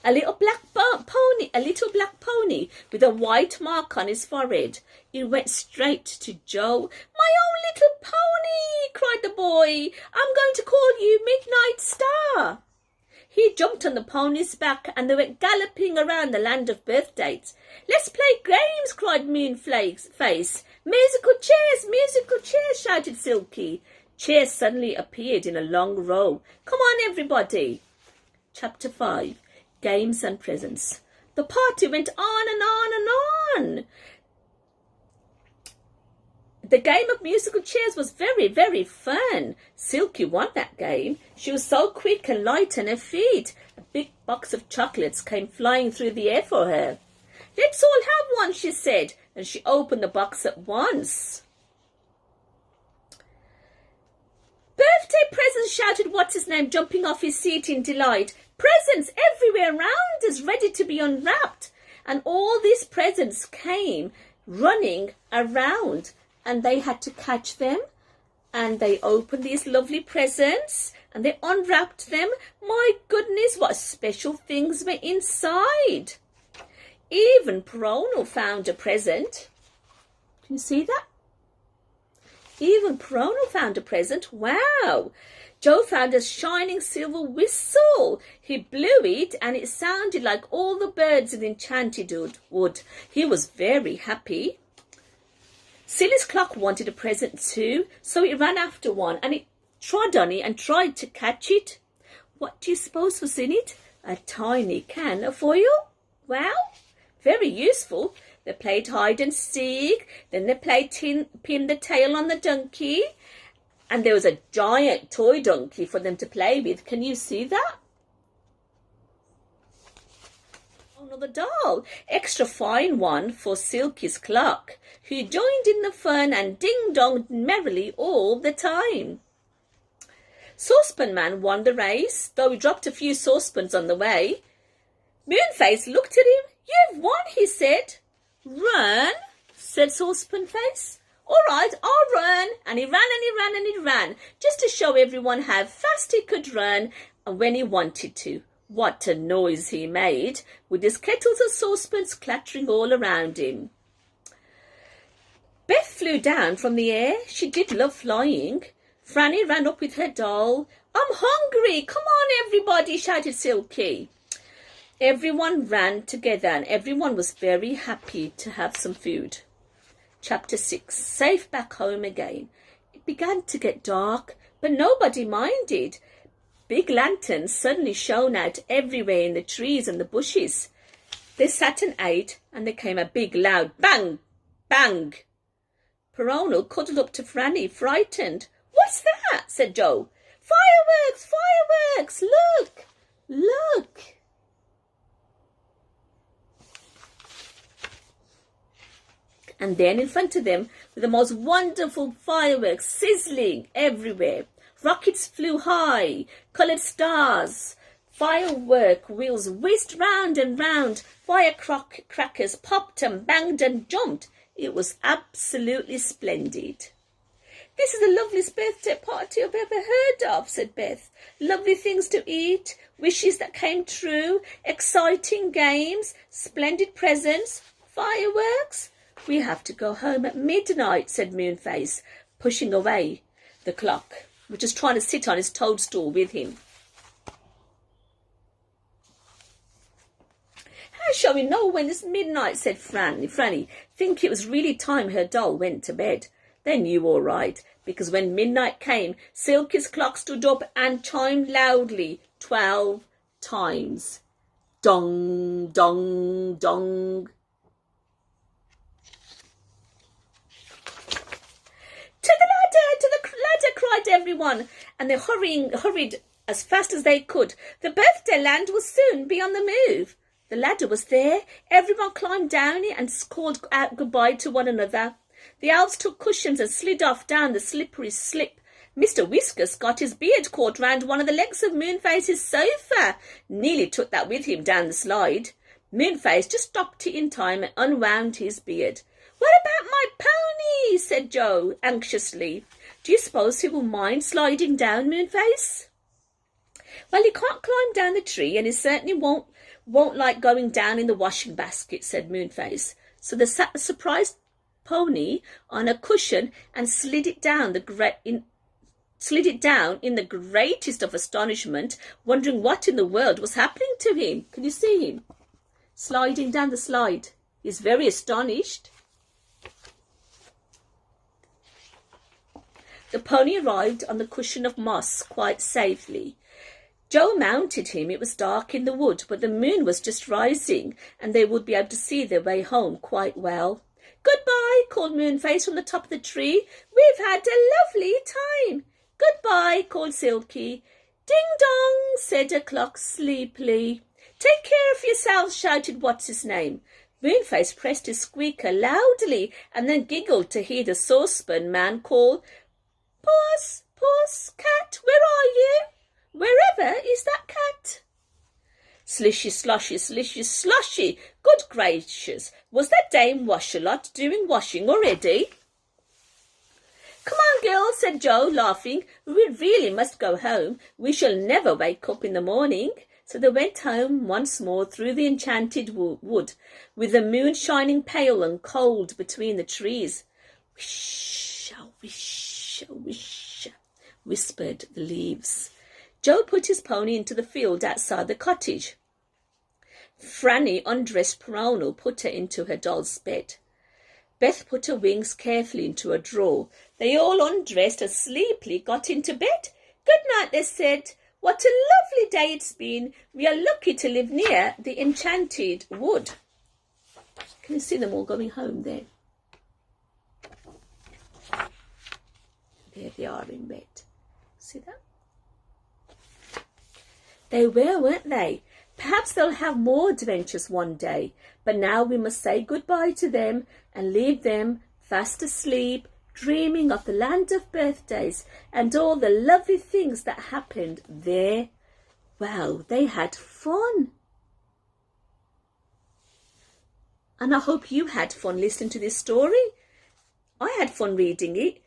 A little black pony with a white mark on his forehead. It went straight to Joe. "My own little pony," cried the boy. "I'm going to call you Midnight Star." He jumped on the pony's back and they went galloping around the land of birthdays. "Let's play games," cried Moonface. Musical chairs," shouted Silky. Chairs suddenly appeared in a long row. "Come on, everybody." Chapter 5. Games and Presents. The party went on and on and on. The game of musical chairs was very, very fun. Silky won that game. She was so quick and light on her feet. A big box of chocolates came flying through the air for her. "Let's all have one," she said, and she opened the box at once. "Birthday presents," shouted What's-His-Name, jumping off his seat in delight. "Presents everywhere around us, ready to be unwrapped." And all these presents came running around, and they had to catch them, and they opened these lovely presents, and they unwrapped them. My goodness, what special things were inside. Even Peronal found a present. Can you see that? Even Peronal found a present. Wow! Joe found a shining silver whistle. He blew it and it sounded like all the birds in Enchanted Wood. He was very happy. Silly's clock wanted a present too, so it ran after one and it trod on it and tried to catch it. What do you suppose was in it? A tiny can of oil. Wow! Very useful. They played hide and seek, then they played pin the tail on the donkey, and there was a giant toy donkey for them to play with. Can you see that? Another doll, extra fine one for Silky's clock, who joined in the fun and ding-donged merrily all the time. Saucepan Man won the race, though he dropped a few saucepans on the way. Moonface looked at him. "You've won," he said. "Run," said Saucepan Face. "All right, I'll run." And he ran and he ran and he ran, just to show everyone how fast he could run and when he wanted to. What a noise he made, with his kettles and saucepans clattering all around him. Beth flew down from the air. She did love flying. Franny ran up with her doll. "I'm hungry. Come on, everybody," shouted Silky. Everyone ran together and everyone was very happy to have some food. Chapter 6. Safe back home again. It began to get dark, but nobody minded. Big lanterns suddenly shone out everywhere in the trees and the bushes. They sat and ate, and there came a big loud bang, bang. Peronal cuddled up to Franny, frightened. "What's that?" said Joe. "Fireworks, fireworks, look, look." And then in front of them were the most wonderful fireworks sizzling everywhere. Rockets flew high, coloured stars, firework wheels whizzed round and round, firecrackers popped and banged and jumped. It was absolutely splendid. "This is the loveliest birthday party I've ever heard of," said Beth. "Lovely things to eat, wishes that came true, exciting games, splendid presents, fireworks. We have to go home at midnight," said Moonface, pushing away the clock, which was trying to sit on his toadstool with him. "How shall we know when it's midnight?" said Franny. Think it was really time her doll went to bed. They knew all right, because when midnight came, Silky's clock stood up and chimed loudly 12 times. Dong, dong, dong. To the ladder, cried everyone, and they hurried as fast as they could. The birthday land will soon be on the move. The ladder was there. Everyone climbed down it and called out goodbye to one another. The elves took cushions and slid off down the slippery slip. Mr. Whiskus got his beard caught round one of the legs of Moonface's sofa. Nearly took that with him down the slide. Moonface just stopped it in time and unwound his beard. "What about my pony?" said Joe anxiously. "Do you suppose he will mind sliding down, Moonface?" Well, he can't climb down the tree, and he certainly won't like going down in the washing basket, said Moonface. So they sat the surprised pony on a cushion and slid it down in the greatest of astonishment, wondering what in the world was happening to him. Can you see him sliding down the slide? He's very astonished. The pony arrived on the cushion of moss quite safely. Joe mounted him. It was dark in the wood, but the moon was just rising, and they would be able to see their way home quite well. "Goodbye," called Moonface from the top of the tree. "We've had a lovely time." "Goodbye," called Silky. "Ding dong," said a clock sleepily. "Take care of yourselves," shouted What's-his-name. Moonface pressed his squeaker loudly and then giggled to hear the saucepan man call, "Puss, puss, cat, where are you? Wherever is that cat?" Slishy, sloshy, slishy, sloshy. Good gracious, was that Dame Wash-a-Lot doing washing already? "Come on, girls," said Joe, laughing. "We really must go home. We shall never wake up in the morning." So they went home once more through the enchanted wood, with the moon shining pale and cold between the trees. "Wish, oh, wish, oh, wish," whispered the leaves. Joe put his pony into the field outside the cottage. Franny undressed Peronal, put her into her doll's bed. Beth put her wings carefully into a drawer. They all undressed and sleepily got into bed. "Good night," they said. "What a lovely day it's been. We are lucky to live near the enchanted wood." Can you see them all going home there? There they are in bed. See that? They were, weren't they? Perhaps they'll have more adventures one day, but now we must say goodbye to them and leave them fast asleep, dreaming of the land of birthdays and all the lovely things that happened there. Well, they had fun. And I hope you had fun listening to this story. I had fun reading it.